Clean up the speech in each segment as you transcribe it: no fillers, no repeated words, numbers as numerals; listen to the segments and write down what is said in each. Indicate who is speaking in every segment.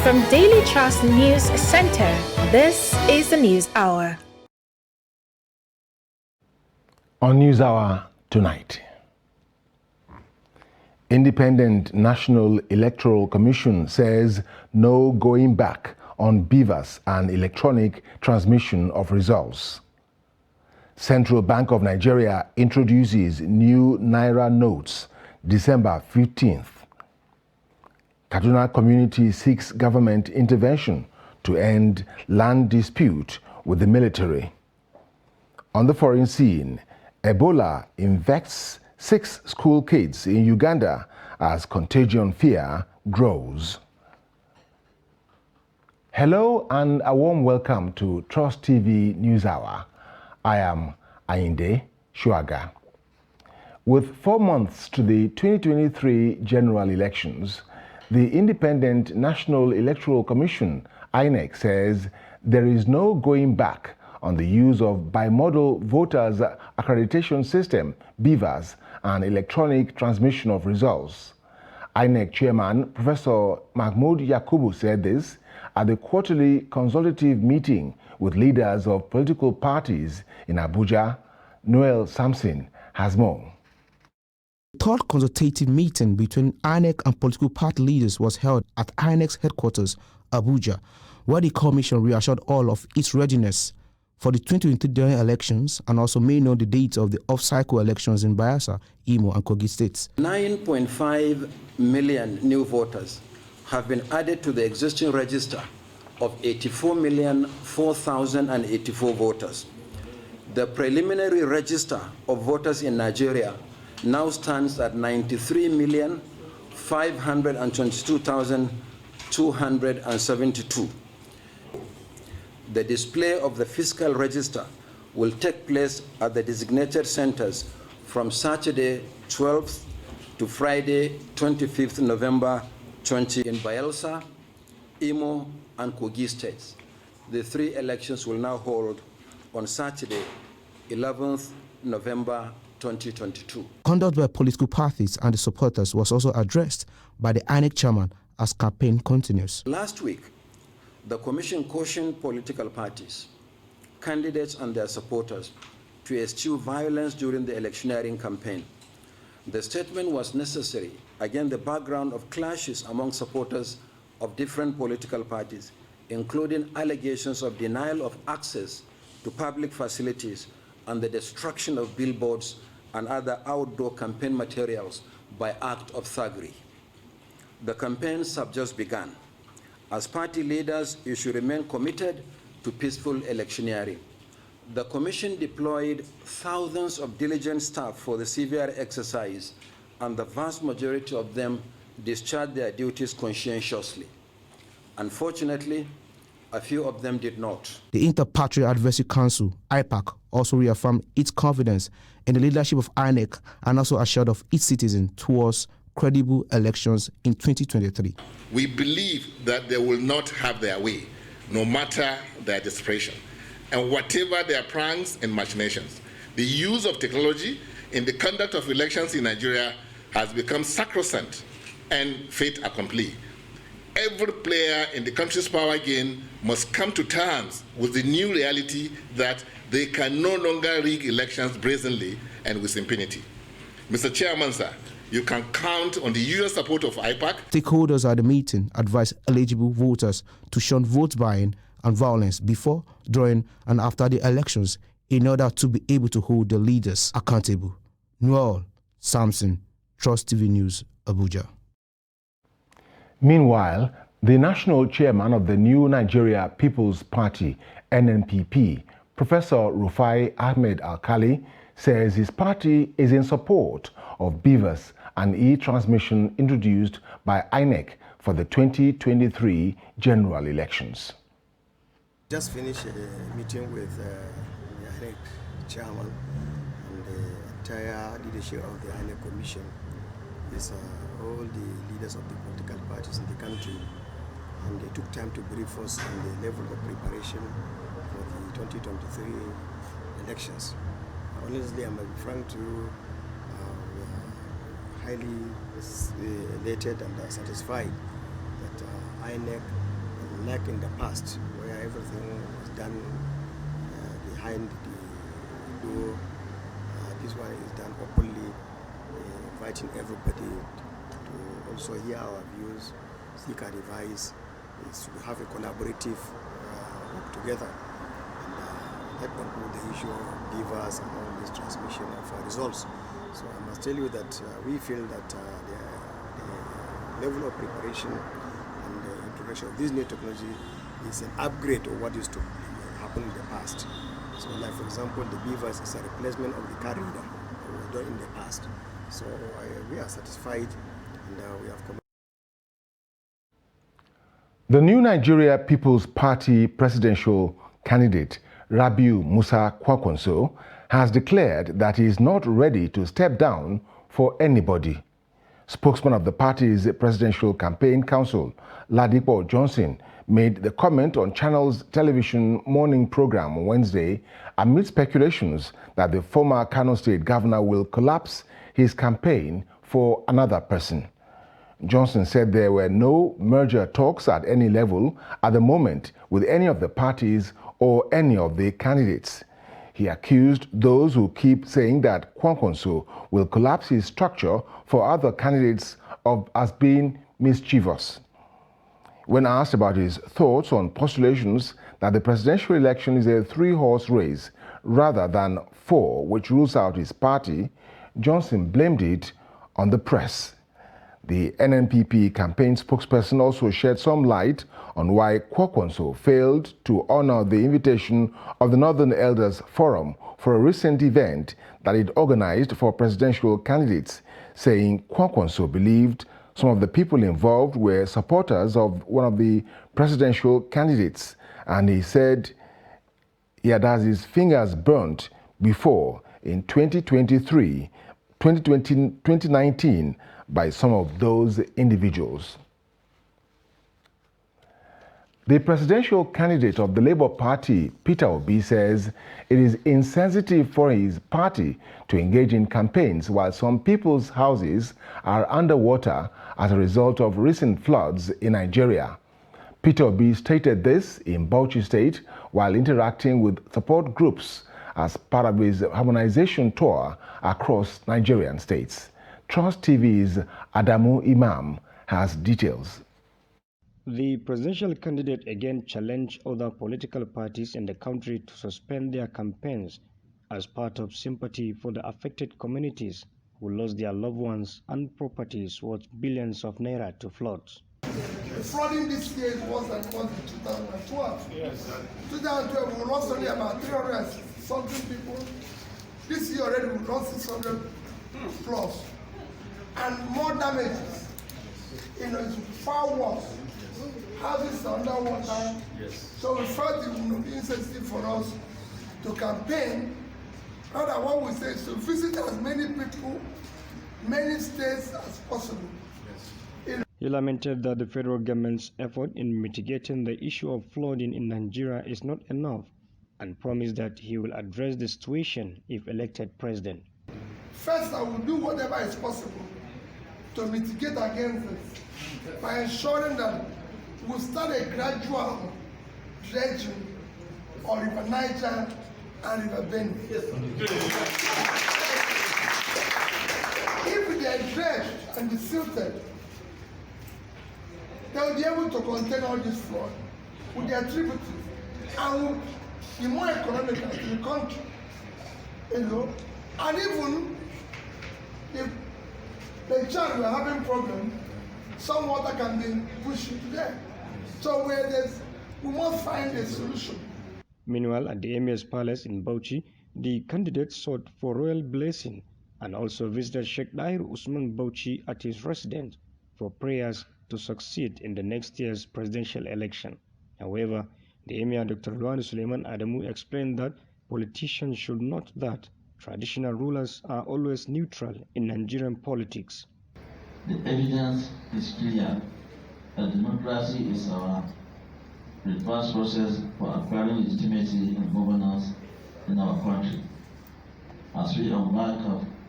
Speaker 1: From Daily Trust News Center, this is the News Hour.
Speaker 2: On News Hour tonight, Independent National Electoral Commission says no going back on BVAS and electronic transmission of results. Central Bank of Nigeria introduces new Naira notes December 15th. Kaduna community seeks government intervention to end land dispute with the military. On the foreign scene, Ebola infects 6 school kids in Uganda as contagion fear grows. Hello and a warm welcome to Trust TV News Hour. I am Ayinde Shuaga. With 4 months to the 2023 general elections, the Independent National Electoral Commission, INEC, says there is no going back on the use of bimodal voters accreditation system, BVAS, and electronic transmission of results. INEC chairman, Professor Mahmoud Yakubu, said this at the quarterly consultative meeting with leaders of political parties in Abuja. Noel Samson has more.
Speaker 3: The third consultative meeting between INEC and political party leaders was held at INEC's headquarters, Abuja, where the commission reassured all of its readiness for the 2023 general elections and also made known the dates of the off-cycle elections in Bayelsa, Imo, and Kogi states.
Speaker 4: 9.5 million new voters have been added to the existing register of 84,004,084 voters. The preliminary register of voters in Nigeria now stands at 93,522,272. The display of the fiscal register will take place at the designated centers from Saturday 12th to Friday 25th November 20 in Bayelsa, Imo, and Kogi states. The 3 elections will now hold on Saturday 11th November 2022.
Speaker 3: Conduct by political parties and the supporters was also addressed by the INEC chairman as campaign continues.
Speaker 4: Last week, the Commission cautioned political parties, candidates and their supporters to eschew violence during the electioneering campaign. The statement was necessary against the background of clashes among supporters of different political parties, including allegations of denial of access to public facilities and the destruction of billboards and other outdoor campaign materials by act of thuggery. The campaigns have just begun. As party leaders, you should remain committed to peaceful electioneering. The Commission deployed thousands of diligent staff for the severe exercise, and the vast majority of them discharged their duties conscientiously. Unfortunately, a few of them did not.
Speaker 3: The Inter-Party Advisory Council, IPAC, also reaffirmed its confidence in the leadership of INEC and also assured of its citizens towards credible elections in 2023.
Speaker 5: We believe that they will not have their way, no matter their desperation, and whatever their pranks and machinations. The use of technology in the conduct of elections in Nigeria has become sacrosanct and fait accompli. Every player in the country's power game must come to terms with the new reality that they can no longer rig elections brazenly and with impunity. Mr. Chairman, sir, you can count on the usual support of IPAC.
Speaker 3: Stakeholders at the meeting advised eligible voters to shun vote buying and violence before, during, and after the elections in order to be able to hold the leaders accountable. Noel Samson, Trust TV News, Abuja.
Speaker 2: Meanwhile, the national chairman of the New Nigeria People's Party, NNPP, Professor Rufai Ahmed Alkali, says his party is in support of BVAS and e-transmission introduced by INEC for the 2023 general elections.
Speaker 6: Just finished a meeting with the INEC chairman and the entire leadership of the INEC Commission. It's all the leaders of the political parties in the country, and they took time to brief us on the level of preparation for the 2023 elections. Honestly, I'm frank to you, we are highly elated and satisfied that INEC unlike in the past where everything was done behind the door. This one is done openly, inviting everybody to also hear our views, seek advice, is to have a collaborative work together. And that conclude the issue of beavers and all this transmission of results. So I must tell you that we feel that the level of preparation and the introduction of this new technology is an upgrade of what used to happen in the past. So like for example, the beavers is a replacement of the car reader that was done in the past. So we are satisfied and we have come.
Speaker 2: The new Nigeria People's Party presidential candidate, Rabiu Musa Kwankwaso, has declared that he is not ready to step down for anybody. Spokesman of the party's presidential campaign council, Ladipo Johnson, made the comment on Channel's television morning program on Wednesday amid speculations that the former Kano State governor will collapse his campaign for another person. Johnson said there were no merger talks at any level at the moment with any of the parties or any of the candidates. He accused those who keep saying that Kwankwaso will collapse his structure for other candidates as being mischievous. When asked about his thoughts on postulations that the presidential election is a three-horse race rather than four, which rules out his party, Johnson blamed it on the press. The NNPP campaign spokesperson also shed some light on why Kwankwaso failed to honor the invitation of the Northern Elders Forum for a recent event that it organized for presidential candidates, saying Kwankwaso believed some of the people involved were supporters of one of the presidential candidates, and he said he had had his fingers burnt before in 2019 by some of those individuals. The presidential candidate of the Labour Party, Peter Obi, says it is insensitive for his party to engage in campaigns while some people's houses are underwater as a result of recent floods in Nigeria. Peter Obi stated this in Bauchi State while interacting with support groups as part of his harmonization tour across Nigerian states. Trust TV's Adamu Imam has details.
Speaker 7: The presidential candidate again challenged other political parties in the country to suspend their campaigns as part of sympathy for the affected communities who lost their loved ones and properties worth billions of naira to floods.
Speaker 8: The flooding this year is worse than it was in 2012. Yes. 2012 we lost only about 300 something people. This year already we lost 600 plus. And more damages. It's far worse. Houses are underwater. Yes. So we felt it would be insensitive for us to campaign. Rather, what we say is to visit as many people, many states as possible. Yes.
Speaker 7: He lamented that the federal government's effort in mitigating the issue of flooding in Nigeria is not enough and promised that he will address the situation if elected president.
Speaker 8: First, I will do whatever is possible to mitigate against this by ensuring that we'll start a gradual dredging of River Niger and River Benue. Yes. If they are dredged and desilted, they will be able to contain all this flood with their tributaries and will be more economical to the country. And even if the child were having problems, some water can be pushed into there. So we must find a solution.
Speaker 7: Meanwhile, at the Emir's Palace in Bauchi, the candidates sought for royal blessing and also visited Sheikh Dair Usman Bauchi at his residence for prayers to succeed in the next year's presidential election. However, the Emir Dr. Luwani Suleiman Adamu explained that politicians should note that traditional rulers are always neutral in Nigerian politics.
Speaker 9: The evidence is clear that democracy is our reverse process for acquiring legitimacy and governance in our country. As we embark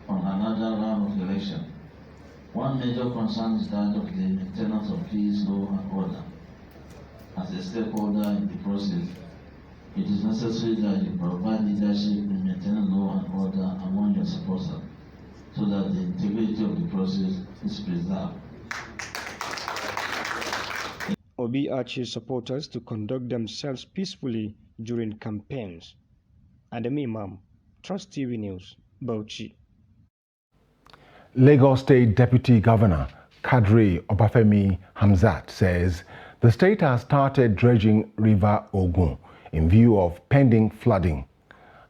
Speaker 9: on another round of election, one major concern is that of the maintenance of peace, law, and order. as a stakeholder in the process, it is necessary that you provide leadership in maintaining law and order among your supporters so that the integrity of the process is preserved.
Speaker 7: Obi urges supporters to conduct themselves peacefully during campaigns. Adam Imam, Trust TV News, Bauchi.
Speaker 2: Lagos State Deputy Governor Kadri Obafemi Hamzat says the state has started dredging River Ogun in view of pending flooding.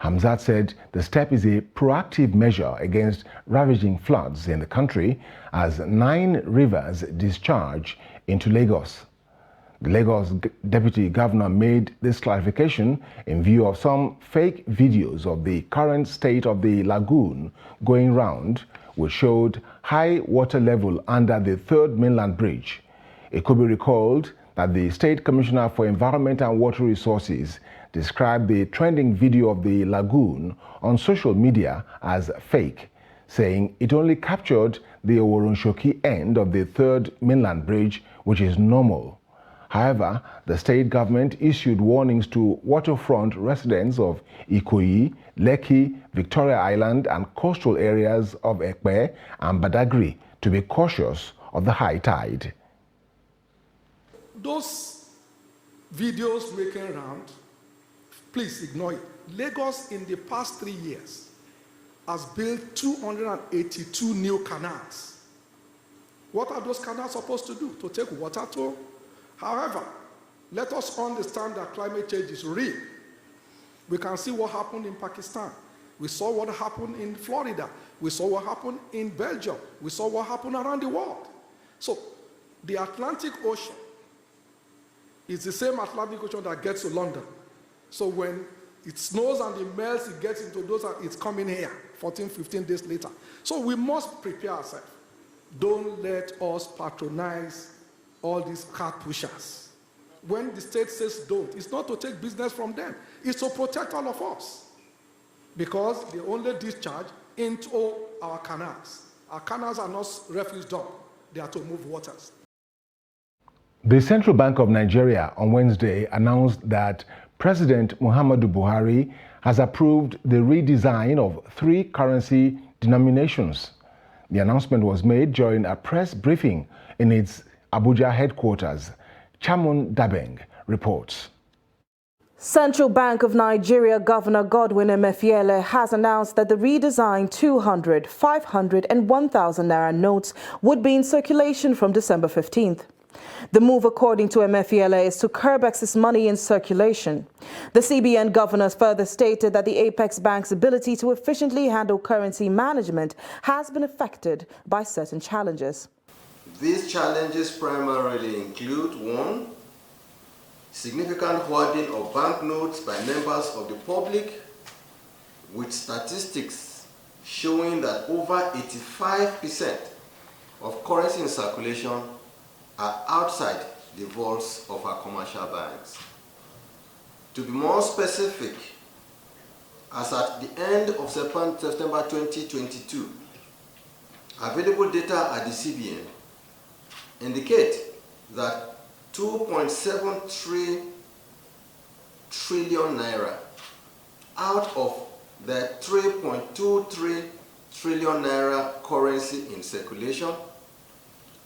Speaker 2: Hamzat said the step is a proactive measure against ravaging floods in the country as 9 rivers discharge into Lagos. The Lagos Deputy Governor made this clarification in view of some fake videos of the current state of the lagoon going round, which showed high water level under the 3rd Mainland Bridge. It could be recalled that the State Commissioner for Environment and Water Resources described the trending video of the lagoon on social media as fake, saying it only captured the Oworonshoki end of the 3rd Mainland Bridge, which is normal. However, the state government issued warnings to waterfront residents of Ikoyi, Lekki, Victoria Island and coastal areas of Ekpe and Badagry to be cautious of the high tide.
Speaker 8: Those videos making round, please ignore it. Lagos in the past 3 years has built 282 new canals. What are those canals supposed to do? To take water to? However, let us understand that climate change is real. We can see what happened in Pakistan. We saw what happened in Florida. We saw what happened in Belgium. We saw what happened around the world. So the Atlantic Ocean is the same Atlantic Ocean that gets to London. So when it snows and it melts, it gets into those, it's coming here 14, 15 days later. So we must prepare ourselves. Don't let us patronize all these cart pushers. When the state says don't, it's not to take business from them. It's to protect all of us. Because they only discharge into our canals. Our canals are not refuse dump. They are to move waters.
Speaker 2: The Central Bank of Nigeria on Wednesday announced that President Muhammadu Buhari has approved the redesign of 3 currency denominations. The announcement was made during a press briefing in its Abuja headquarters. Chamun Dabeng reports.
Speaker 1: Central Bank of Nigeria Governor Godwin Emefiele has announced that the redesigned 200, 500 and 1,000 naira notes would be in circulation from December 15th. The move, according to Emefiele, is to curb excess money in circulation. The CBN governor further stated that the Apex Bank's ability to efficiently handle currency management has been affected by certain challenges.
Speaker 6: These challenges primarily include 1. Significant hoarding of banknotes by members of the public, with statistics showing that over 85% of currency in circulation are outside the vaults of our commercial banks. To be more specific, as at the end of September 2022, available data at the CBN indicate that 2.73 trillion naira out of the 3.23 trillion naira currency in circulation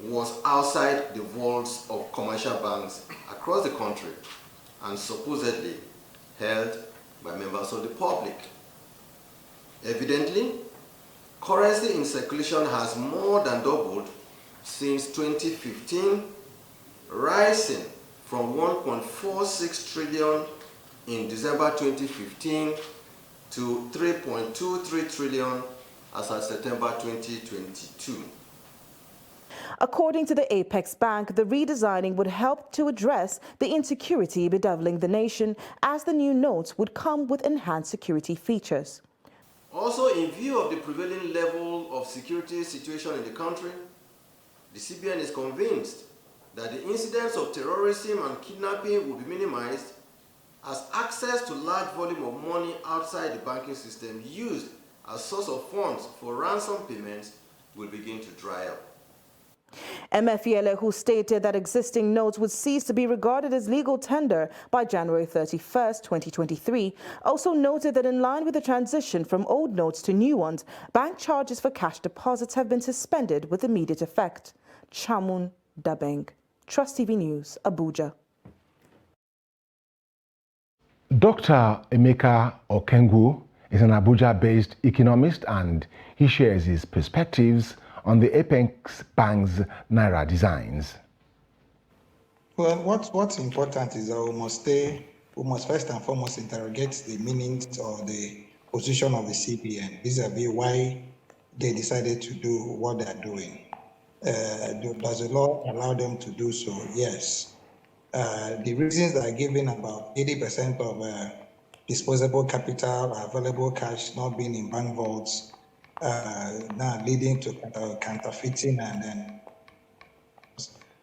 Speaker 6: was outside the vaults of commercial banks across the country and supposedly held by members of the public. Evidently, currency in circulation has more than doubled since 2015, rising from 1.46 trillion in December 2015 to 3.23 trillion as of September 2022.
Speaker 1: According to the Apex Bank, the redesigning would help to address the insecurity bedeviling the nation, as the new notes would come with enhanced security features.
Speaker 6: Also, in view of the prevailing level of security situation in the country, the CBN is convinced that the incidents of terrorism and kidnapping will be minimized, as access to large volume of money outside the banking system used as source of funds for ransom payments will begin to dry up.
Speaker 1: Emefiele, who stated that existing notes would cease to be regarded as legal tender by January 31st, 2023, also noted that in line with the transition from old notes to new ones, bank charges for cash deposits have been suspended with immediate effect. Chamun Dabeng, Trust TV News, Abuja.
Speaker 2: Dr. Emeka Okengwu is an Abuja-based economist, and he shares his perspectives on the Apex Bank's Naira designs.
Speaker 10: Well, what's important is that we must first and foremost interrogate the meanings or the position of the CBN vis-a-vis why they decided to do what they are doing. Does the law allow them to do so? Yes. The reasons that are given about 80% of disposable capital, available cash not being in bank vaults, now leading to counterfeiting and then,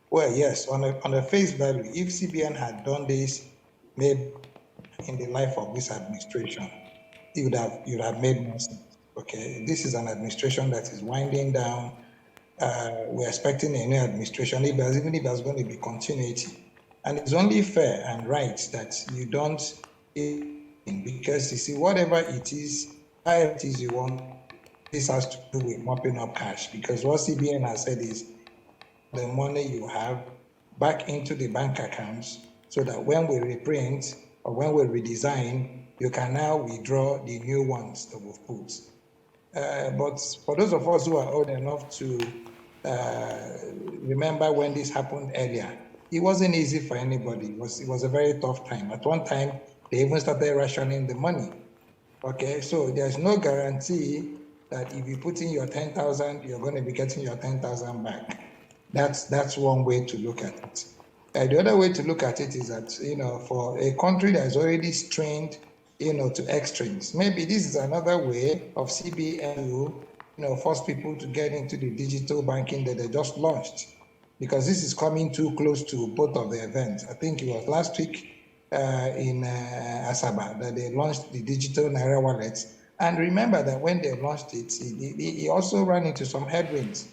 Speaker 10: well, yes, on a face value, if CBN had done this maybe in the life of this administration, it would have made more sense. Okay, this is an administration that is winding down. We're expecting a new administration, even if there's going to be continuity. And it's only fair and right that you don't, because you see, whatever it is, however it is you want, this has to do with mopping up cash, because what CBN has said is the money you have back into the bank accounts so that when we reprint or when we redesign, you can now withdraw the new ones that we've put. But for those of us who are old enough to remember when this happened earlier, it wasn't easy for anybody. It was a very tough time. At one time, they even started rationing the money. Okay, so there's no guarantee that if you put in your 10,000, you're going to be getting your 10,000 back. That's one way to look at it. The other way to look at it is that, for a country that is already strained, to extremes, maybe this is another way of CBN, force people to get into the digital banking that they just launched, because this is coming too close to both of the events. I think it was last week in Asaba that they launched the digital Naira wallets. And remember that when they launched it, it also ran into some headwinds.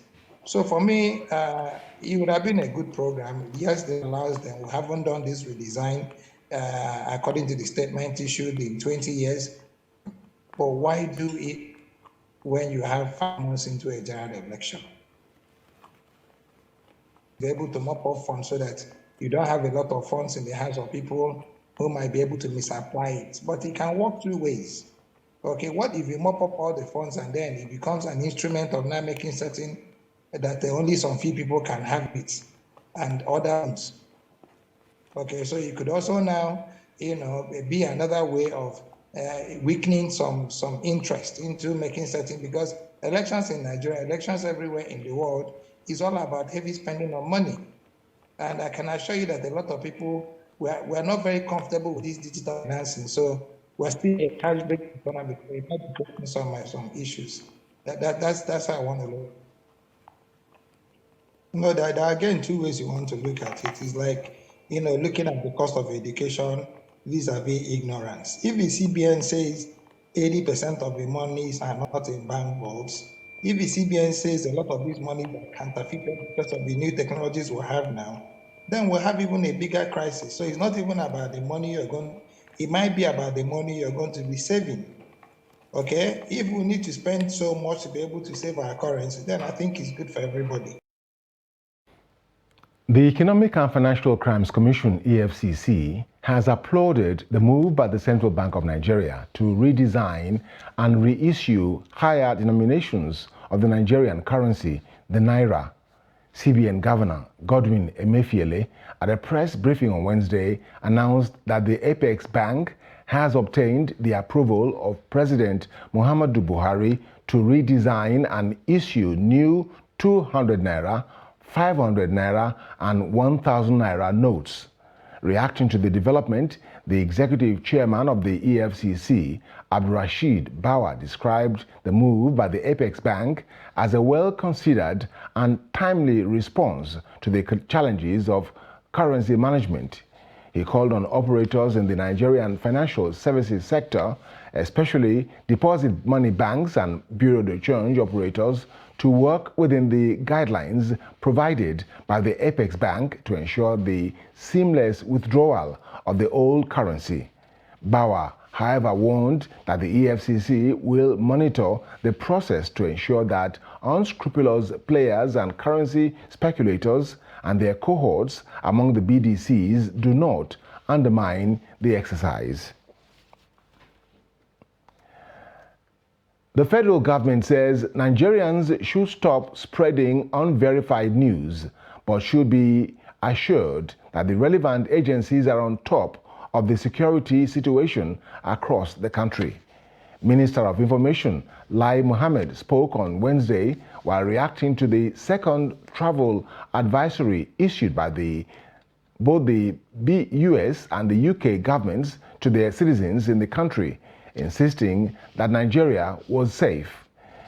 Speaker 10: So for me, it would have been a good program. Yes, they allows them. We haven't done this redesign according to the statement issued in 20 years. But why do it when you have 5 months into a general election? Be able to mop up funds so that you don't have a lot of funds in the hands of people who might be able to misapply it. But it can work two ways. Okay, what if you mop up all the funds and then it becomes an instrument of now making certain that only some few people can have it and others? Okay, so you could also now, be another way of weakening some interest into making certain, because elections in Nigeria, elections everywhere in the world, is all about heavy spending of money. And I can assure you that a lot of people we're not very comfortable with this digital financing. So we're still a cash-based economy. We might be facing some issues. That's how I want to look. There are again two ways you want to look at it. It's like, looking at the cost of education vis-a-vis ignorance. If the CBN says 80% of the monies are not in bank vaults, if the CBN says a lot of these monies are counterfeited because of the new technologies we have now, then we'll have even a bigger crisis. So it's not even about the money it might be about the money you're going to be saving. Okay? If we need to spend so much to be able to save our currency, then I think it's good for everybody.
Speaker 2: The Economic and Financial Crimes Commission, EFCC, has applauded the move by the Central Bank of Nigeria to redesign and reissue higher denominations of the Nigerian currency, the Naira. CBN Governor Godwin Emefiele, at a press briefing on Wednesday, announced that the Apex Bank has obtained the approval of President Muhammadu Buhari to redesign and issue new 200 Naira, 500 Naira and 1,000 Naira notes. Reacting to the development, the executive chairman of the EFCC, Abdulrasheed Bawa, described the move by the Apex Bank as a well-considered and timely response to the challenges of currency management. He called on operators in the Nigerian financial services sector, especially deposit money banks and bureau de change operators, to work within the guidelines provided by the Apex Bank to ensure the seamless withdrawal of the old currency. Bauer, however, warned that the EFCC will monitor the process to ensure that unscrupulous players and currency speculators and their cohorts among the BDCs do not undermine the exercise. The federal government says Nigerians should stop spreading unverified news, but should be assured that the relevant agencies are on top of the security situation across the country. Minister of Information Lai Mohammed spoke on Wednesday while reacting to the second travel advisory issued by both the US and the UK governments to their citizens in the country, insisting that Nigeria was safe.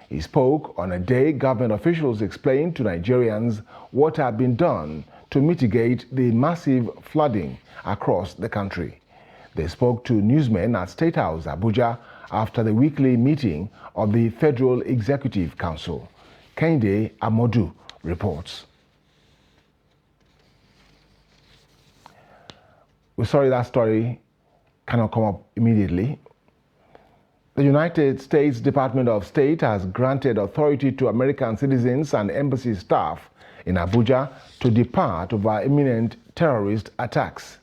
Speaker 2: He spoke on a day government officials explained to Nigerians what had been done to mitigate the massive flooding across the country. They spoke to newsmen at State House, Abuja, after the weekly meeting of the Federal Executive Council. Kende Amodu reports. We're sorry that story cannot come up immediately. The United States Department of State has granted authority to American citizens and embassy staff in Abuja to depart over imminent terrorist attacks.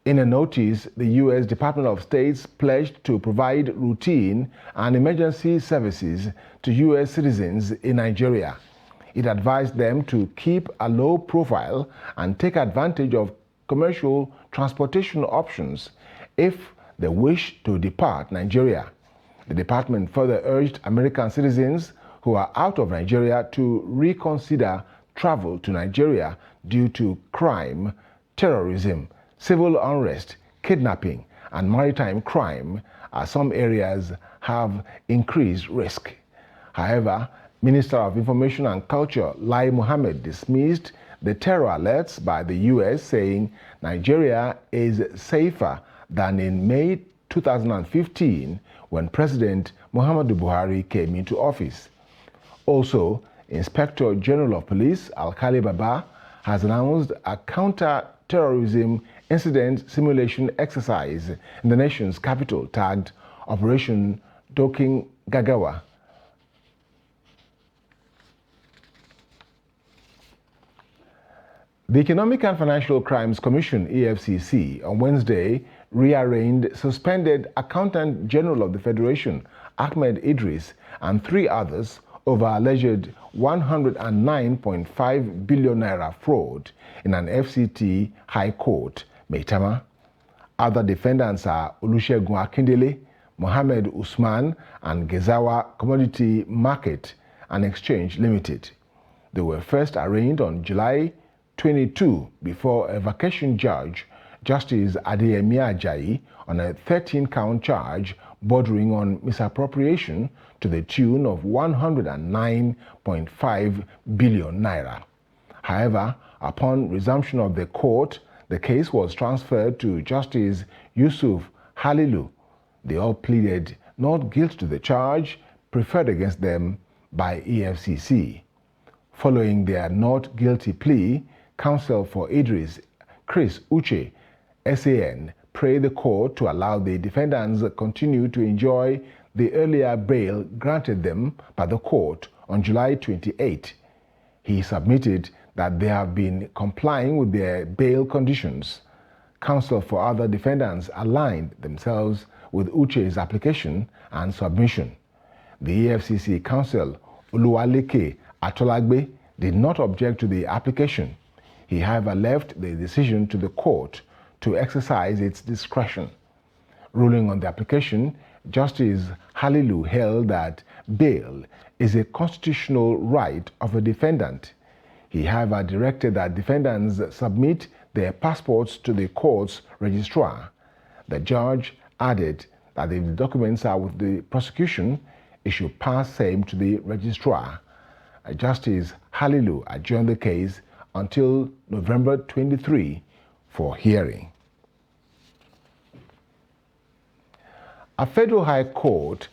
Speaker 2: In a notice, the U.S. Department of State pledged to provide routine and emergency services to U.S. citizens in Nigeria. It advised them to keep a low profile and take advantage of commercial transportation options if they wish to depart Nigeria. The department further urged American citizens who are out of Nigeria to reconsider travel to Nigeria due to crime, terrorism, civil unrest, kidnapping, and maritime crime, as some areas have increased risk. However, Minister of Information and Culture Lai Mohammed dismissed the terror alerts by the U.S., saying Nigeria is safer than in May 2015 when President Muhammadu Buhari came into office. Also, Inspector General of Police Alkali Baba has announced a counter-terrorism incident simulation exercise in the nation's capital tagged Operation Dokin Gagawa. The Economic and Financial Crimes Commission, EFCC, on Wednesday rearranged suspended Accountant General of the Federation, Ahmed Idris, and 3 others over alleged 109.5 billion naira fraud in an FCT High Court, Maitama. Other defendants are Olusegun Akindele, Mohammed Usman, and Gezawa Commodity Market and Exchange Limited. They were first arraigned on July 22 before a vacation judge, Justice Adeyemi Ajayi, on a 13-count charge bordering on misappropriation to the tune of 109.5 billion naira. However, upon resumption of the court, the case was transferred to Justice Yusuf Halilu. They all pleaded not guilty to the charge preferred against them by EFCC. Following their not guilty plea, counsel for Idris, Chris Uche, SAN, prayed the court to allow the defendants continue to enjoy the earlier bail granted them by the court on July 28. He submitted that they have been complying with their bail conditions. Counsel for other defendants aligned themselves with Uche's application and submission. The EFCC counsel, Oluwaleke Atolagbe, did not object to the application. He, however, left the decision to the court to exercise its discretion. Ruling on the application, Justice Halilu held that bail is a constitutional right of a defendant. He, however, directed that defendants submit their passports to the court's registrar. The judge added that if the documents are with the prosecution, it should pass same to the registrar. Justice Halilu adjourned the case until November 23 for hearing. A federal high court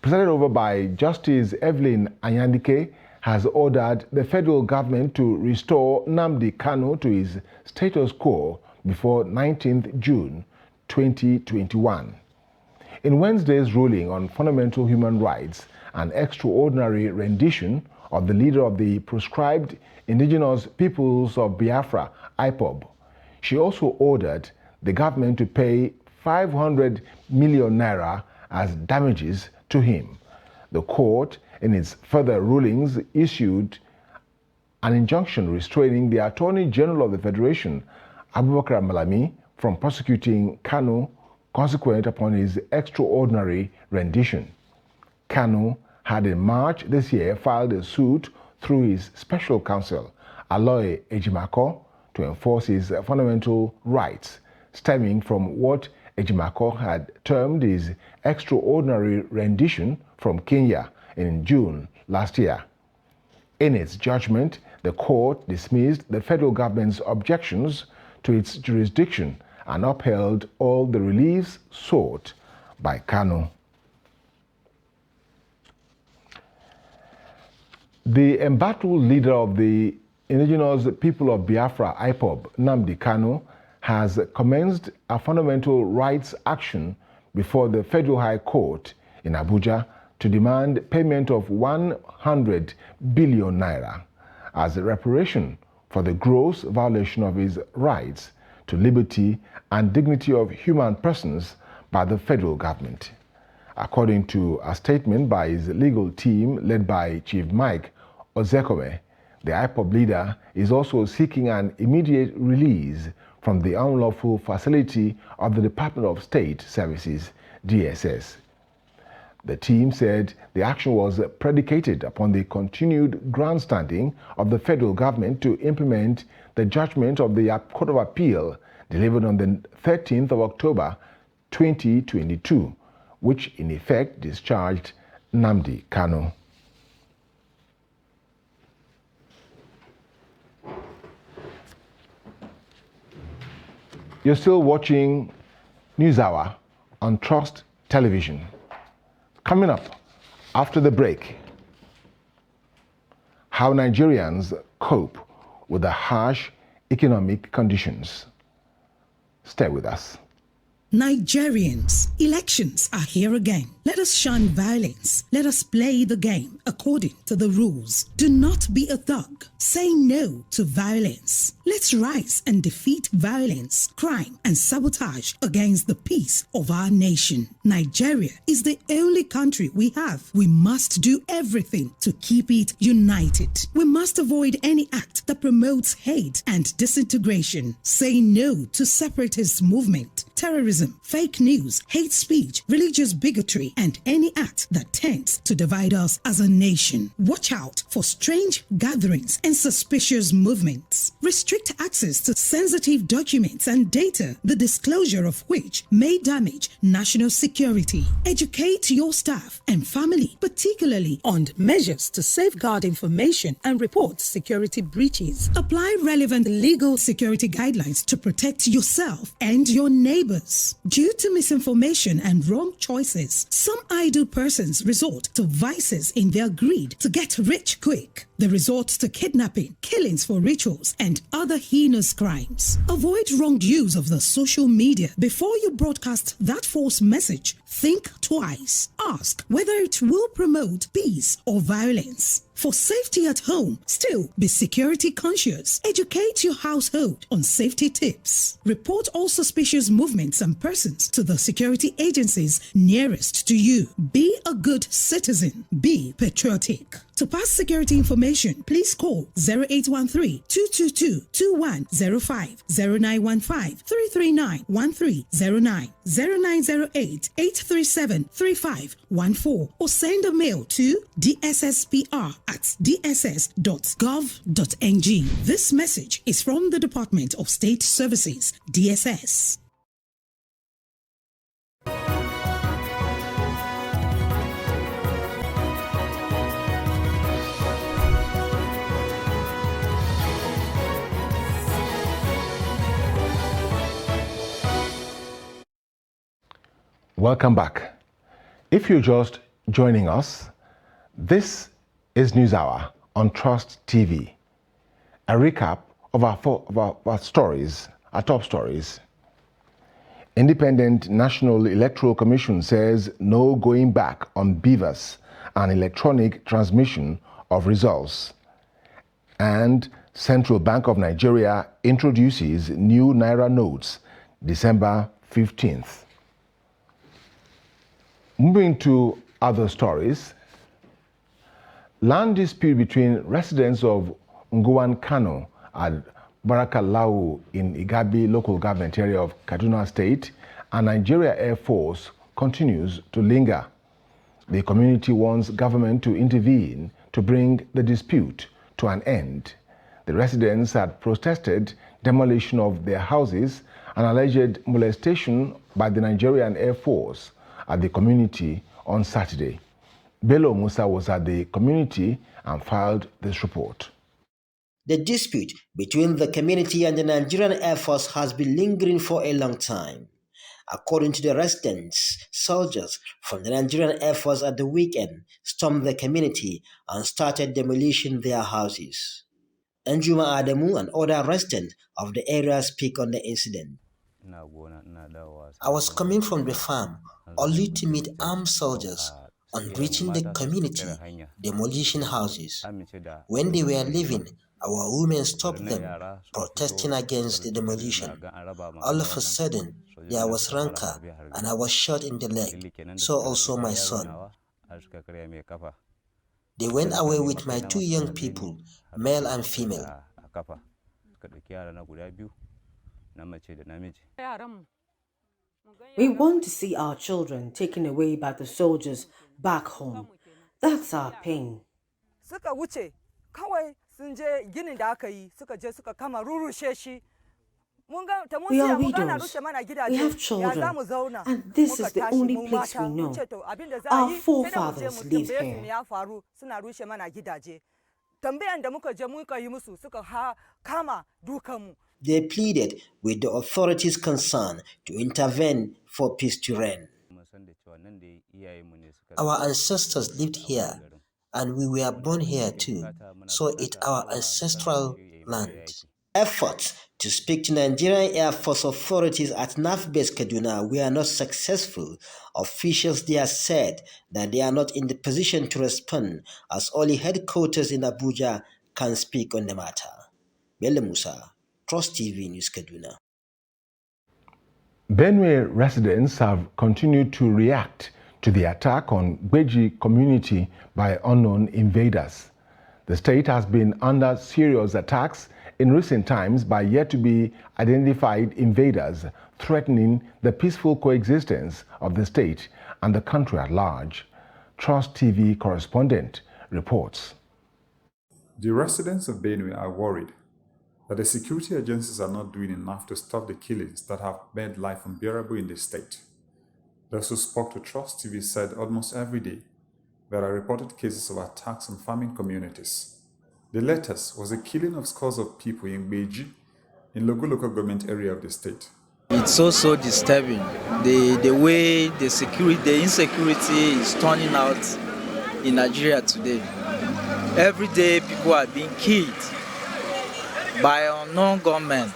Speaker 2: presided over by Justice Evelyn Anyandike, has ordered the federal government to restore Nnamdi Kanu to his status quo before 19th June 2021. In Wednesday's ruling on fundamental human rights, an extraordinary rendition of the leader of the proscribed Indigenous Peoples of Biafra, IPOB, she also ordered the government to pay 500 million naira as damages to him. The court, in its further rulings, issued an injunction restraining the Attorney General of the Federation, Abubakar Malami, from prosecuting Kanu consequent upon his extraordinary rendition. Kanu had in March this year filed a suit through his special counsel, Aloy Ejimako, to enforce his fundamental rights, stemming from what Ejimako had termed his extraordinary rendition from Kenya in June last year. In its judgment, the court dismissed the federal government's objections to its jurisdiction and upheld all the reliefs sought by Kanu. The embattled leader of the Indigenous People of Biafra, IPOB, Nnamdi Kanu, has commenced a fundamental rights action before the Federal High Court in Abuja to demand payment of 100 billion naira as a reparation for the gross violation of his rights to liberty and dignity of human persons by the federal government. According to a statement by his legal team led by Chief Mike Ozekome, the IPOB leader is also seeking an immediate release from the unlawful facility of the Department of State Services, DSS. The team said the action was predicated upon the continued grandstanding of the federal government to implement the judgment of the Court of Appeal delivered on the 13th of October 2022, which in effect discharged Nnamdi Kanu. You're still watching NewsHour on Trust Television. Coming up after the break, how Nigerians cope with the harsh economic conditions. Stay with us.
Speaker 11: Nigerians, elections are here again. Let us shun violence. Let us play the game according to the rules. Do not be a thug. Say no to violence. Let's rise and defeat violence, crime, and sabotage against the peace of our nation. Nigeria is the only country we have. We must do everything to keep it united. We must avoid any act that promotes hate and disintegration. Say no to separatist movement, terrorism, fake news, hate speech, religious bigotry, and any act that tends to divide us as a nation. Watch out for strange gatherings and suspicious movements. Restrict access to sensitive documents and data, the disclosure of which may damage national security. Educate your staff and family, particularly on measures to safeguard information and report security breaches. Apply relevant legal security guidelines to protect yourself and your neighbors. Due to misinformation and wrong choices, some idle persons resort to vices in their greed to get rich quick. They resort to kidnapping, killings for rituals, and other heinous crimes. Avoid wrong use of the social media. Before you broadcast that false message, think twice. Ask whether it will promote peace or violence. For safety at home, still be security conscious. Educate your household on safety tips. Report all suspicious movements and persons to the security agencies nearest to you. Be a good citizen. Be patriotic. To pass security information, please call 0813-222-2105, 0915-339-1309, 0908-837-3514, or send a mail to dsspr@dss.gov.ng. This message is from the Department of State Services, DSS.
Speaker 2: Welcome back. If you're just joining us. This is NewsHour on Trust TV. A recap of our stories, our top stories. Independent National Electoral Commission says no going back on BVAS and electronic transmission of results. And Central Bank of Nigeria introduces new Naira notes December 15th. Moving to other stories, land dispute between residents of Nguwan Kano and Barakallahu in Igabi local government area of Kaduna State and Nigeria Air Force continues to linger. The community wants government to intervene to bring the dispute to an end. The residents had protested demolition of their houses and alleged molestation by the Nigerian Air Force at the community on Saturday. Bello Musa was at the community and filed this report.
Speaker 12: The dispute between the community and the Nigerian Air Force has been lingering for a long time. According to the residents, soldiers from the Nigerian Air Force at the weekend stormed the community and started demolishing their houses. Anjuma Adamu and other residents of the area speak on the incident. I was coming from the farm only to meet armed soldiers on reaching the community, demolishing houses. When they were leaving, our women stopped them, protesting against the demolition. All of a sudden, there was rancor, and I was shot in the leg, so also my son. They went away with my two young people, male and female.
Speaker 13: We want to see our children taken away by the soldiers back home. That's our pain. We are widows, we have children, and this is the only place we know. Our forefathers lived here.
Speaker 12: They pleaded with the authorities concerned to intervene for peace to reign. Our ancestors lived here, and we were born here too, so it's our ancestral land. Efforts to speak to Nigerian Air Force authorities at NAF Base Kaduna were not successful. Officials there said that they are not in the position to respond, as only headquarters in Abuja can speak on the matter. Bello Musa, Trust TV News Kaduna.
Speaker 2: Benue residents have continued to react to the attack on Gbeji community by unknown invaders. The state has been under serious attacks in recent times by yet-to-be identified invaders threatening the peaceful coexistence of the state and the country at large. Trust TV correspondent reports.
Speaker 14: The residents of Benue are worried that the security agencies are not doing enough to stop the killings that have made life unbearable in the state. Those who spoke to Trust TV said almost every day there are reported cases of attacks on farming communities. The latest was the killing of scores of people in Gbeji, in local government area of the state.
Speaker 15: It's also disturbing the way the insecurity is turning out in Nigeria today. Every day people are being killed by unknown gunmen.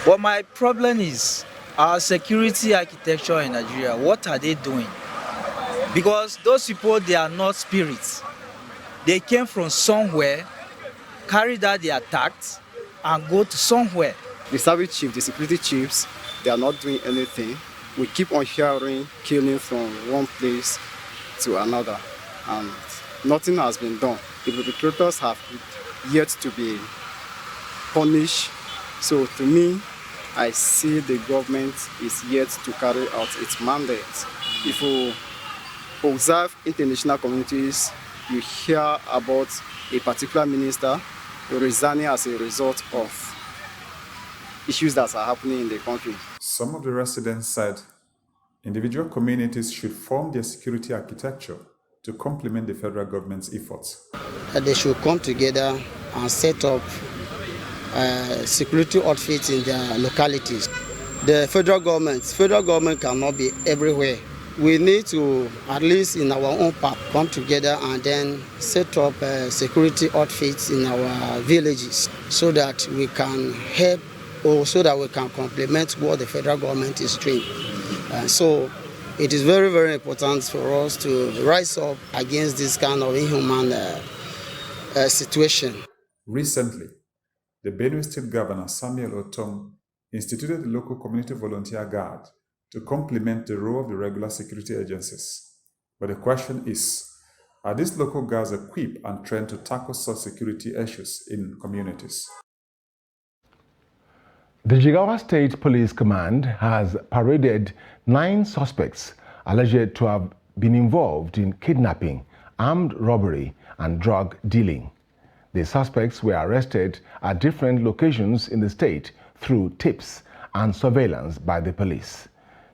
Speaker 15: But my problem is our security architecture in Nigeria. What are they doing? Because those people, they are not spirits. They came from somewhere, carried out the attacks, and go to somewhere.
Speaker 16: The service chief, the security chiefs, they are not doing anything. We keep on hearing killing from one place to another, and nothing has been done. The perpetrators have yet to be punished. So to me, I see the government is yet to carry out its mandate. If you observe international communities, you hear about a particular minister resigning as a result of issues that are happening in the country.
Speaker 14: Some of the residents said individual communities should form their security architecture to complement the federal government's efforts.
Speaker 17: They should come together and set up security outfits in their localities. The federal government cannot be everywhere. we need to, at least in our own part, come together and then set up security outfits in our villages so that we can help or so that we can complement what the federal government is doing. So it is very, very important for us to rise up against this kind of inhuman situation.
Speaker 14: Recently, the Benue State Governor Samuel Otom instituted the local community volunteer guard to complement the role of the regular security agencies. But the question is, are these local guards equipped and trained to tackle such security issues in communities?
Speaker 2: The Jigawa State Police Command has paraded 9 suspects alleged to have been involved in kidnapping, armed robbery, and drug dealing. The suspects were arrested at different locations in the state through tips and surveillance by the police.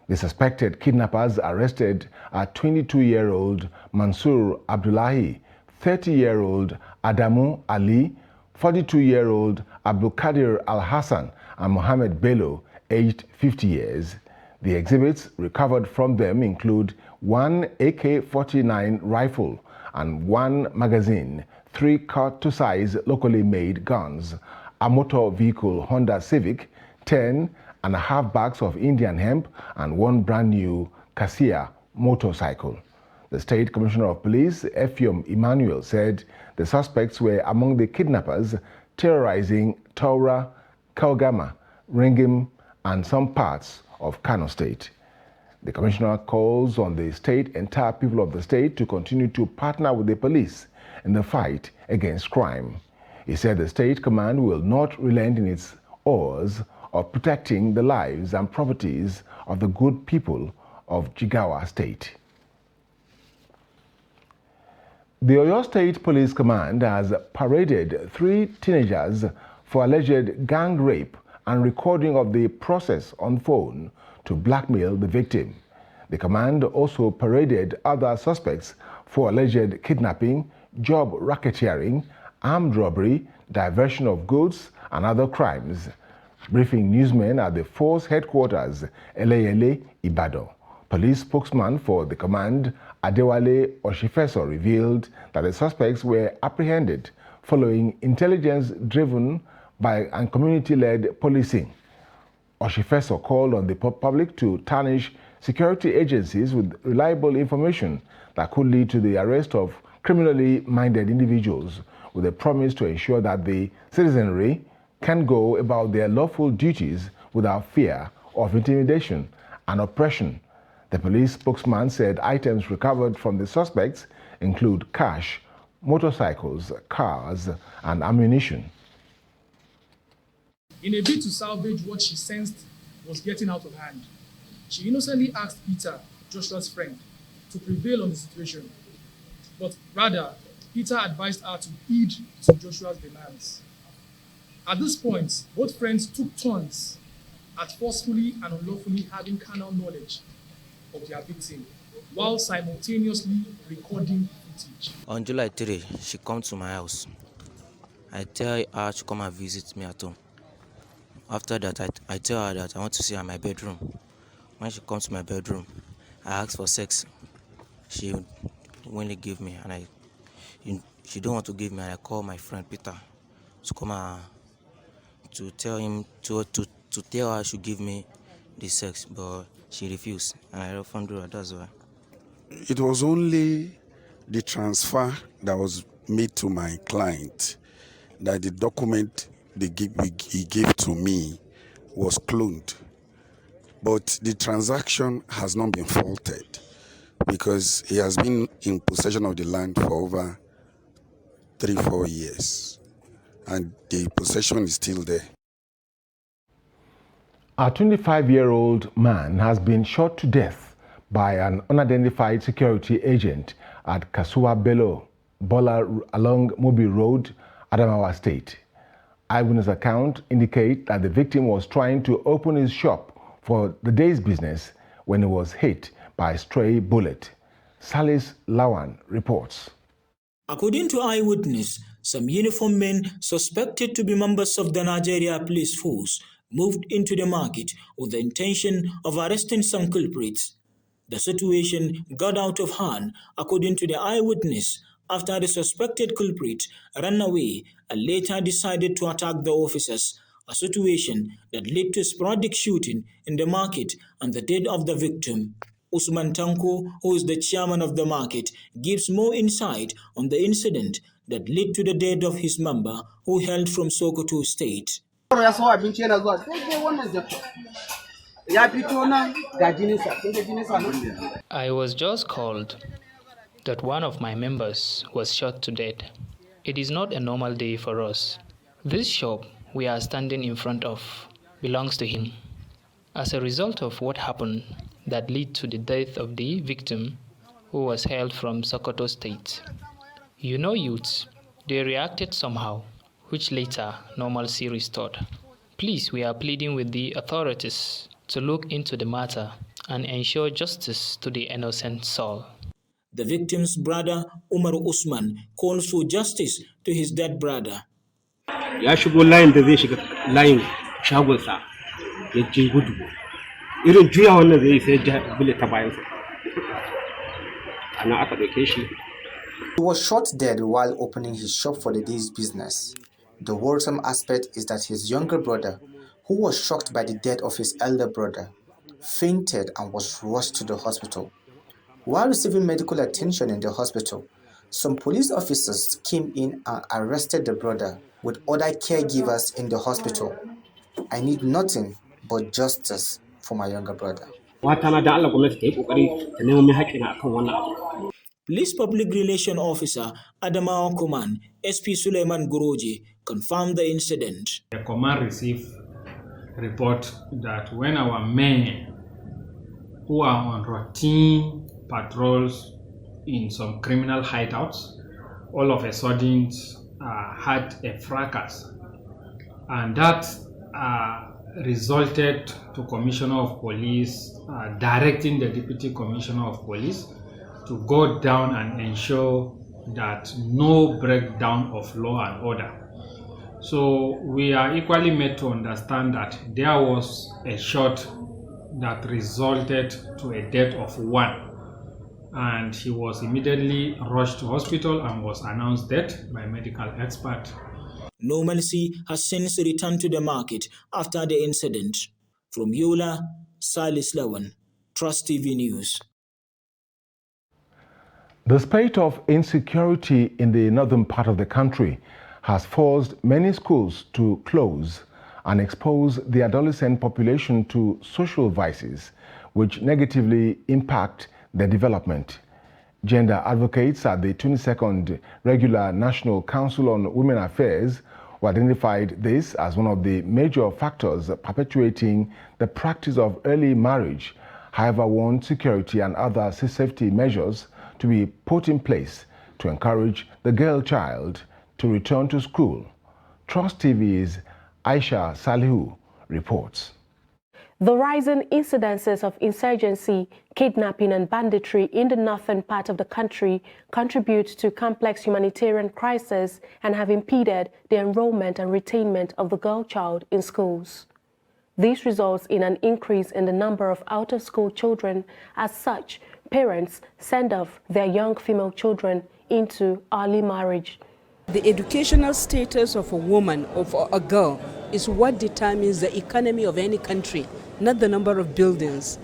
Speaker 2: The suspected kidnappers arrested are 22-year-old Mansour Abdullahi, 30-year-old Adamu Ali, 42-year-old Abdulkadir Al-Hassan, and Mohammed Bello, aged 50 years. The exhibits recovered from them include 1 AK-49 rifle and 1 magazine, 3 cut-to-size locally made guns, a motor vehicle Honda Civic, 10.5 bags of Indian hemp, and 1 brand new Cassia motorcycle. The State Commissioner of Police, Effium Emmanuel, said the suspects were among the kidnappers terrorizing Taura, Kaugama, Ringim, and some parts of Kano State. The Commissioner calls on the entire people of the state to continue to partner with the police in the fight against crime. He said the State Command will not relent in its oars of protecting the lives and properties of the good people of Jigawa State. The Oyo State Police Command has paraded 3 teenagers for alleged gang rape and recording of the process on phone to blackmail the victim. The command also paraded other suspects for alleged kidnapping, job racketeering, armed robbery, diversion of goods, and other crimes. Briefing newsmen at the force headquarters, Eleyele, Ibadan. Police spokesman for the command, Adewale Oshifeso, revealed that the suspects were apprehended following intelligence-driven and community-led policing. Oshifeso called on the public to tarnish security agencies with reliable information that could lead to the arrest of criminally minded individuals, with a promise to ensure that the citizenry can go about their lawful duties without fear of intimidation and oppression. The police spokesman said items recovered from the suspects include cash, motorcycles, cars, and ammunition.
Speaker 18: In a bid to salvage what she sensed was getting out of hand, she innocently asked Peter, Joshua's friend, to prevail on the situation. But rather, Peter advised her to heed to Joshua's demands. At this point, both friends took turns at forcefully and unlawfully having carnal knowledge of their victim, while simultaneously recording footage.
Speaker 19: On July 3, she comes to my house. I tell her to come and visit me at home. After that, I tell her that I want to see her in my bedroom. When she comes to my bedroom, I ask for sex. She won't give me, and she don't want to give me, and I call my friend Peter to come to tell him to tell her she give me the sex, but she refused, and I refunded her. That's why.
Speaker 20: It was only the transfer that was made to my client that the document he gave to me was cloned. But the transaction has not been faulted because he has been in possession of the land for over 3-4 years, and the possession is still there.
Speaker 2: A 25-year-old man has been shot to death by an unidentified security agent at Kasuwa Bello Bola along Mobi Road, Adamawa State. Eyewitness accounts indicate that the victim was trying to open his shop for the day's business when he was hit by a stray bullet. Salis Lawan reports.
Speaker 21: According to eyewitness, some uniformed men suspected to be members of the Nigeria police force moved into the market with the intention of arresting some culprits. The situation got out of hand, according to the eyewitness, after the suspected culprit ran away and later decided to attack the officers, a situation that led to sporadic shooting in the market and the death of the victim. Usman Tanko, who is the chairman of the market, gives more insight on the incident that led to the death of his member who hailed from Sokoto State.
Speaker 4: I was just called that one of my members was shot to death. It is not a normal day for us. This shop we are standing in front of belongs to him. As a result of what happened that led to the death of the victim, who was hailed from Sokoto State. You know youths, they reacted somehow, which later normalcy restored. Please, we are pleading with the authorities to look into the matter and ensure justice to the innocent soul.
Speaker 21: The victim's brother, Umar Usman, calls for justice to his dead brother.
Speaker 22: Ya shigo layin da zai shiga layin shagonsa ya je gudu. Irin juya wannan zai sai ya bule ta bayansa. Ana aka dauke shi.
Speaker 23: He was shot dead while opening his shop for the day's business. The worrisome aspect is that his younger brother, who was shocked by the death of his elder brother, fainted and was rushed to the hospital. While receiving medical attention in the hospital, some police officers came in and arrested the brother with other caregivers in the hospital. I need nothing but justice for my younger brother.
Speaker 21: Police Public Relations Officer Adama Command SP Suleiman Guroji confirmed the incident.
Speaker 24: The command received a report that when our men who are on routine patrols in some criminal hideouts, all of a sudden had a fracas, and that resulted to Commissioner of Police directing the Deputy Commissioner of Police to go down and ensure that no breakdown of law and order. So we are equally made to understand that there was a shot that resulted to a death of one, and he was immediately rushed to hospital and was announced dead by medical expert.
Speaker 21: Normalcy has since returned to the market after the incident. From Yola, Salis Lawan, Trust TV News.
Speaker 2: The spate of insecurity in the northern part of the country has forced many schools to close and expose the adolescent population to social vices, which negatively impact their development. Gender advocates at the 22nd Regular National Council on Women Affairs who identified this as one of the major factors perpetuating the practice of early marriage, however want security and other safety measures to be put in place to encourage the girl child to return to school. Trust TV's Aisha Salihu reports.
Speaker 25: The rising incidences of insurgency, kidnapping and banditry in the northern part of the country contribute to complex humanitarian crisis and have impeded the enrollment and retainment of the girl child in schools. This results in an increase in the number of out-of-school children. As such, parents send off their young female children into early marriage.
Speaker 26: The educational status of a woman, of a girl, is what determines the economy of any country, not the number of buildings,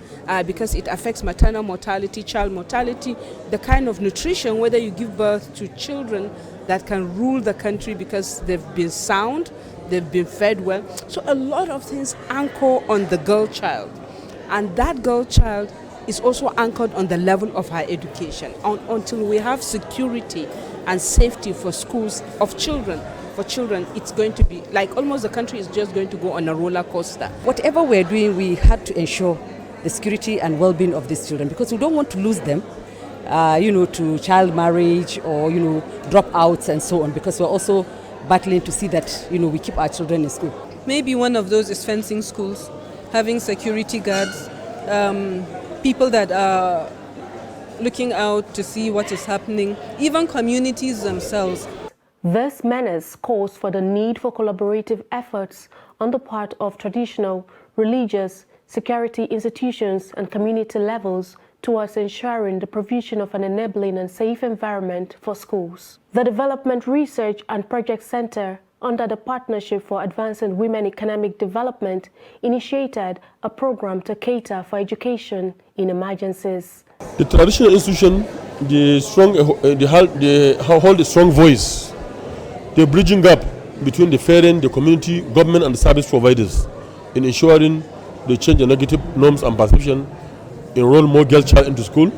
Speaker 26: because it affects maternal mortality, child mortality, the kind of nutrition, whether you give birth to children that can rule the country because they've been sound, they've been fed well. So a lot of things anchor on the girl child. And that girl child is also anchored on the level of her education. Until we have security and safety for schools of children, for children, it's going to be like almost the country is just going to go on a roller coaster.
Speaker 27: Whatever we're doing, we had to ensure the security and well-being of these children because we don't want to lose them, to child marriage or, dropouts and so on, because we're also battling to see that, we keep our children in school.
Speaker 26: Maybe one of those is fencing schools, having security guards, people that are looking out to see what is happening, even communities themselves.
Speaker 25: This menace calls for the need for collaborative efforts on the part of traditional, religious, security institutions and community levels towards ensuring the provision of an enabling and safe environment for schools. The Development Research and Project Center, under the Partnership for Advancing Women Economic Development, initiated a program to cater for education in emergencies.
Speaker 1: The traditional institution, they hold a strong voice. They're bridging gap between the parent, the community, government, and the service providers in ensuring they change the negative norms and perception, enroll more girl child into school,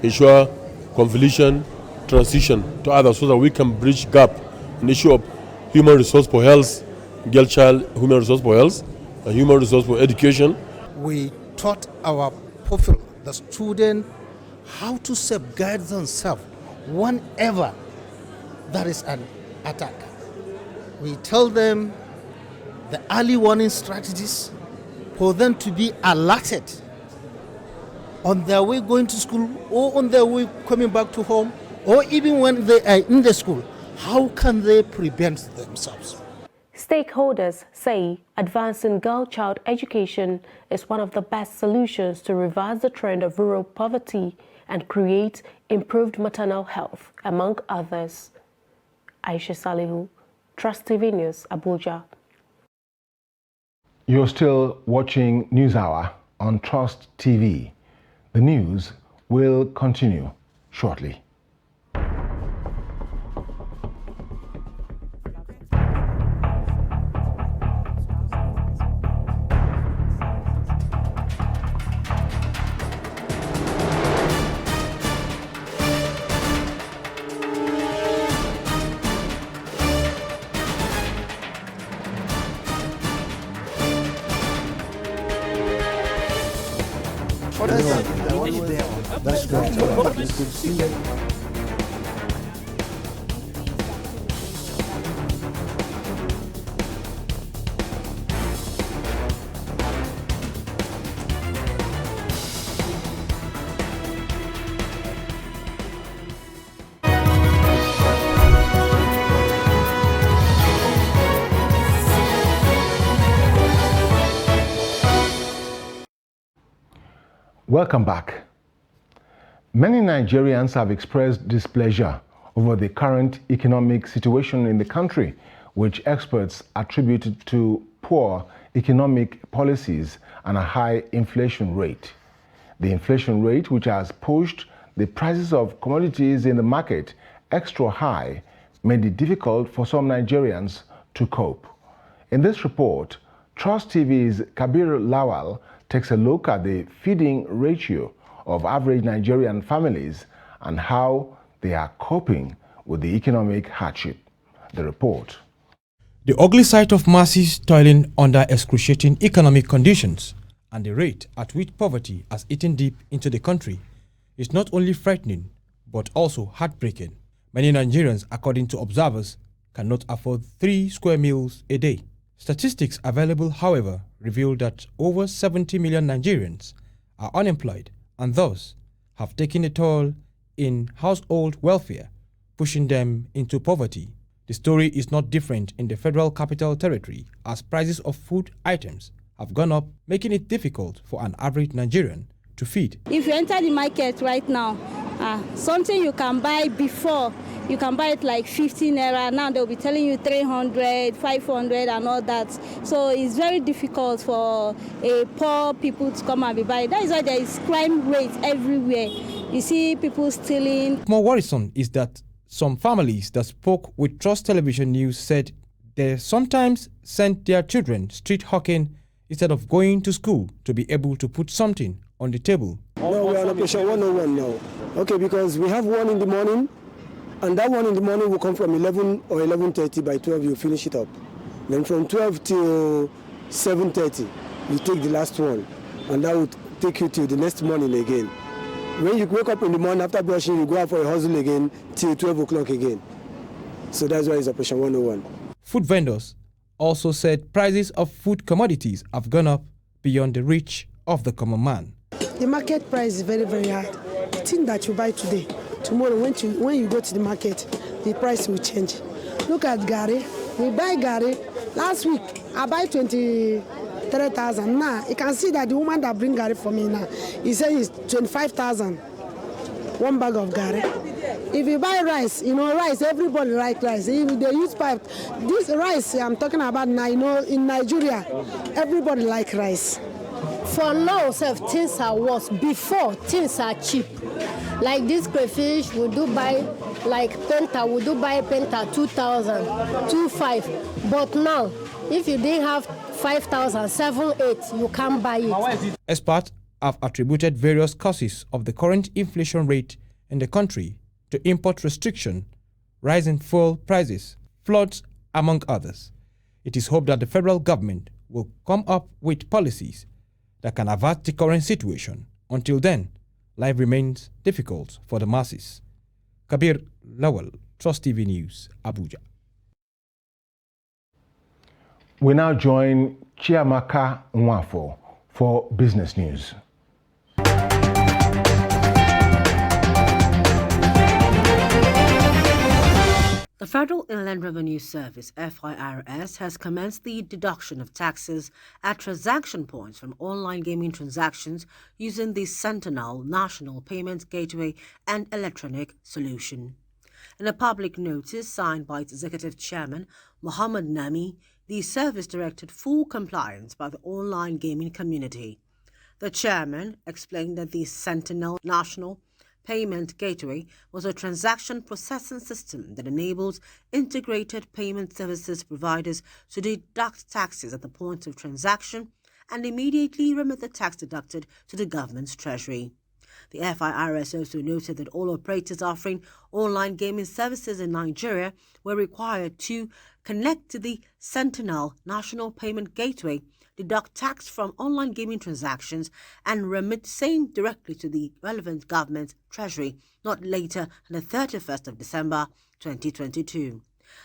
Speaker 1: ensure convolution, transition to others so that we can bridge gap in the issue of human resource for health, girl child, human resource for health, and human resource for education.
Speaker 3: We taught our pupil, the student, how to safeguard themselves whenever there is an attack. We tell them the early warning strategies for them to be alerted on their way going to school or on their way coming back to home, or even when they are in the school. How can they prevent themselves?
Speaker 25: Stakeholders say advancing girl child education is one of the best solutions to reverse the trend of rural poverty and create improved maternal health, among others. Aisha Salihu, Trust TV News, Abuja.
Speaker 2: You're still watching NewsHour on Trust TV. The news will continue shortly.
Speaker 5: That's great.
Speaker 2: Welcome back. Many Nigerians have expressed displeasure over the current economic situation in the country, which experts attributed to poor economic policies and a high inflation rate. The inflation rate, which has pushed the prices of commodities in the market extra high, made it difficult for some Nigerians to cope. In this report, Trust TV's Kabir Lawal takes a look at the feeding ratio of average Nigerian families and how they are coping with the economic hardship. The report.
Speaker 6: The ugly sight of masses toiling under excruciating economic conditions and the rate at which poverty has eaten deep into the country is not only frightening but also heartbreaking. Many Nigerians, according to observers, cannot afford 3 square meals a day. Statistics available, however, reveal that over 70 million Nigerians are unemployed and thus have taken a toll in household welfare, pushing them into poverty. The story is not different in the Federal Capital Territory, as prices of food items have gone up, making it difficult for an average Nigerian to feed.
Speaker 7: If you enter the market right now, something you can buy before, you can buy it like 15 naira. Now they'll be telling you 300, 500 and all that. So it's very difficult for poor people to come and be buying. That is why there is crime rate everywhere. You see people stealing.
Speaker 6: More worrisome is that some families that spoke with Trust Television News said they sometimes sent their children street hawking instead of going to school to be able to put something on the table.
Speaker 8: No, we are on patient 101 now. Okay, because we have one in the morning, and that one in the morning will come from 11 or 11:30. By 12, you finish it up. Then from 12 till 7:30, you take the last one, and that will take you till the next morning again. When you wake up in the morning after brushing, you go out for a hustle again till 12 o'clock again. So that's why it's Operation 101.
Speaker 6: Food vendors also said prices of food commodities have gone up beyond the reach of the common man.
Speaker 9: The market price is very, very high. The thing that you buy today, tomorrow when you go to the market, the price will change. Look at Gary. We buy Gary. Last week, I buy 23 3,000. Now, you can see that the woman that bring Gary for me now, he said it's 25,000, one bag of Gary. If you buy rice, rice, everybody like rice. If they use pipe, this rice I'm talking about now, in Nigeria, everybody like rice.
Speaker 10: For now, things are worse. Before, things are cheap. Like this crayfish, we do buy, like penta, we do buy penta 2,000, 2,500. But now, if you didn't have 5,000, 7,800, you can't buy it.
Speaker 6: Experts have attributed various causes of the current inflation rate in the country to import restriction, rising fuel prices, floods, among others. It is hoped that the federal government will come up with policies that can avert the current situation. Until then, life remains difficult for the masses. Kabir Lawal, Trust TV News, Abuja.
Speaker 2: We now join Chiamaka Nwafo for business news.
Speaker 11: The Federal Inland Revenue Service, FIRS, has commenced the deduction of taxes at transaction points from online gaming transactions using the Sentinel National Payments Gateway and Electronic Solution. In a public notice signed by its executive chairman, Mohammed Nami, the service directed full compliance by the online gaming community. The chairman explained that the Sentinel National Payment Gateway was a transaction processing system that enables integrated payment services providers to deduct taxes at the point of transaction and immediately remit the tax deducted to the government's treasury. The FIRS also noted that all operators offering online gaming services in Nigeria were required to connect to the Sentinel National Payment Gateway, deduct tax from online gaming transactions, and remit same directly to the relevant government treasury not later than the 31st of December 2022.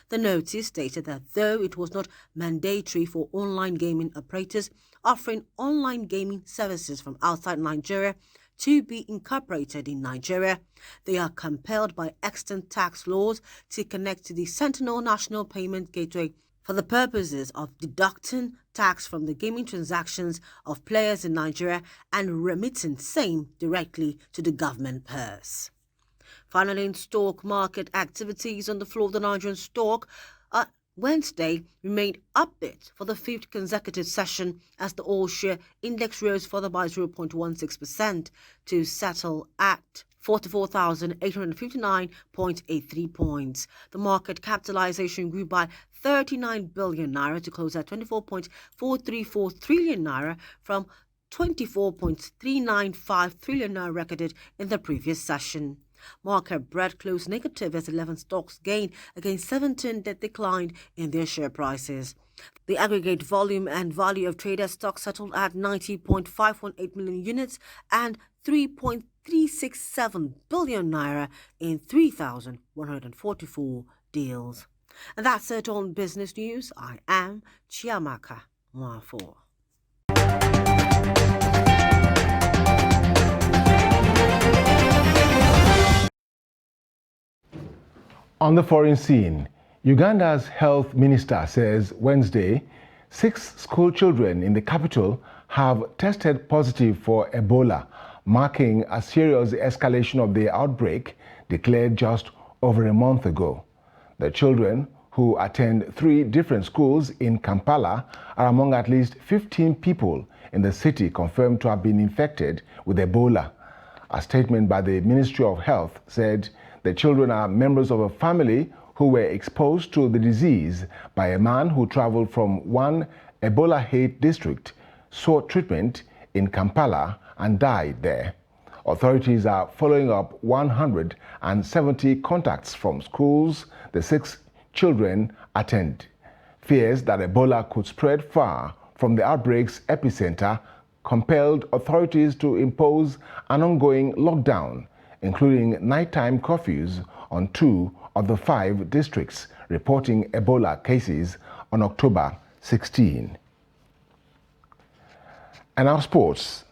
Speaker 11: The notice stated that though it was not mandatory for online gaming operators offering online gaming services from outside Nigeria to be incorporated in Nigeria, they are compelled by extant tax laws to connect to the Sentinel National Payment Gateway for the purposes of deducting tax from the gaming transactions of players in Nigeria and remitting same directly to the government purse. Finally, in stock market activities on the floor of the Nigerian stock, Wednesday remained upbeat for the fifth consecutive session as the all-share index rose further by 0.16% to settle at 44,859.83 points. The market capitalization grew by 39 billion naira to close at 24.434 trillion naira from 24.395 trillion naira recorded in the previous session. Market breadth closed negative as 11 stocks gained against 17 that declined in their share prices. The aggregate volume and value of traded stocks settled at 90.518 million units and 3.367 billion naira in 3,144 deals. And that's it on business news. I am Chiamaka Nwafo.
Speaker 2: On the foreign scene, Uganda's health minister says Wednesday 6 school children in the capital have tested positive for Ebola, marking a serious escalation of the outbreak declared just over a month ago. The children, who attend 3 different schools in Kampala, are among at least 15 people in the city confirmed to have been infected with Ebola. A statement by the Ministry of Health said the children are members of a family who were exposed to the disease by a man who traveled from one Ebola-hit district, sought treatment in Kampala and died there. Authorities are following up 170 contacts from schools the 6 children attend. Fears that Ebola could spread far from the outbreak's epicenter compelled authorities to impose an ongoing lockdown, including nighttime curfews on 2 of the 5 districts reporting Ebola cases on October 16. And now sports.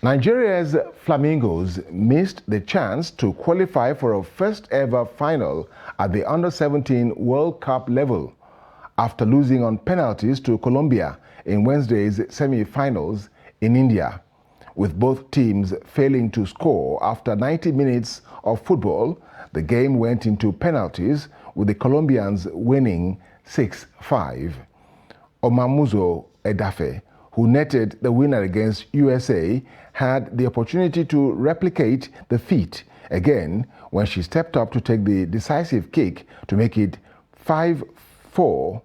Speaker 2: Nigeria's Flamingos missed the chance to qualify for a first-ever final at the Under-17 World Cup level after losing on penalties to Colombia in Wednesday's semi-finals in India, with both teams failing to score after 90 minutes of football. The game went into penalties, with the Colombians winning 6-5. Omamuzo Edafe, who netted the winner against USA, had the opportunity to replicate the feat again when she stepped up to take the decisive kick to make it 5-4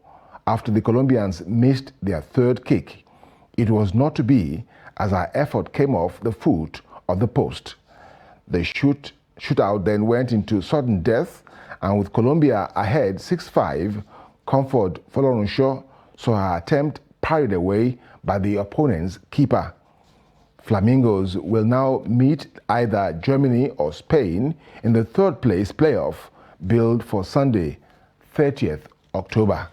Speaker 2: after the Colombians missed their third kick. It was not to be, as our effort came off the foot of the post. The shootout then went into sudden death, and with Colombia ahead 6-5, Comfort Folorunsho saw her attempt parried away by the opponent's keeper. Flamingos will now meet either Germany or Spain in the third place playoff billed for Sunday, 30th October.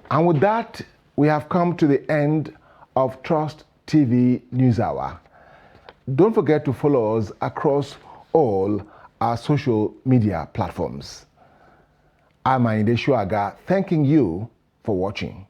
Speaker 2: And with that, we have come to the end of Trust TV News Hour. Don't forget to follow us across all our social media platforms. I'm Ayinde Shuaga, thanking you for watching.